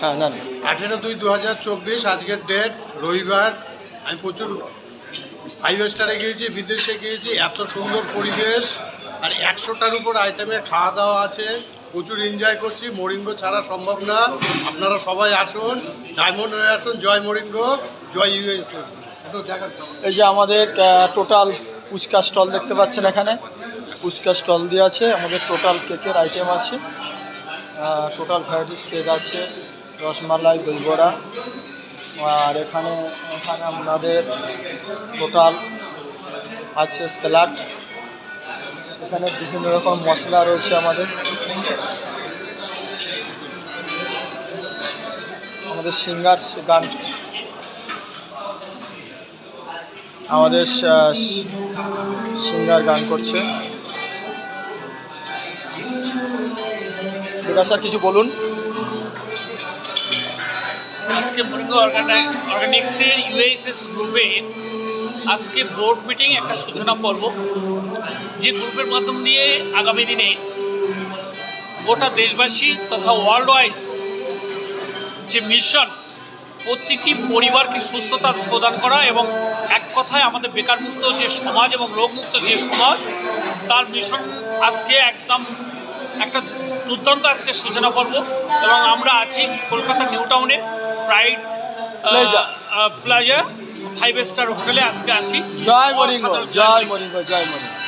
হ্যাঁ না 18/2/2024 আজকের ডেট, রবিবার। আমি প্রচুর 5 স্টারে গিয়েছি, বিদেশে গিয়েছি, এত সুন্দর পরিবেশ আর 100টার উপর আইটেমে খাওয়া দাওয়া আছে, প্রচুর এনজয় করছি। মরিঙ্গো ছাড়া সম্ভব না। আপনারা সবাই আসুন, ডায়মন্ড হয়ে আসুন। জয় মরিঙ্গো, জয় ইউএসএ। এই যে আমাদের টোটাল ফুচকা স্টল দেখতে পাচ্ছেন, এখানে ফুচকা স্টল দিয়ে আছে। আমাদের টোটাল কেকের আইটেম আছে, টোটাল ভ্যারাইটিস কেক আছে, রসমালাই, দই বড়া। আর এখানে আমাদের টোটাল আছে স্যালাড। এখানে বিভিন্ন রকম মশলা রয়েছে আমাদের সিঙ্গার গান, আমাদের সিঙ্গার গান করছে। বিকাশ স্যার কিছু বলুন। আজকে মরিঙ্গো অর্গানিক্সের ইউএসএস গ্রুপের আজকে বোর্ড মিটিং একটা সূচনা পর্ব, যে গ্রুপের মাধ্যম দিয়ে আগামী দিনে গোটা দেশবাসী তথা ওয়ার্ল্ড ওয়াইজ যে মিশন, প্রতিটি পরিবারকে সুস্থতা প্রদান করা এবং এক কথায় আমাদের বেকারমুক্ত যে সমাজ এবং রোগমুক্ত যে সমাজ, তার মিশন আজকে একদম একটা দুর্দান্ত আজকে সূচনা পর্ব। এবং আমরা আছি কলকাতা নিউ টাউনে প্রাইড প্লাজা 5 স্টার হোটেলে আজকে আছি। জয় মরিঙ্গো, জয় মরিঙ্গো, জয় মরিঙ্গো।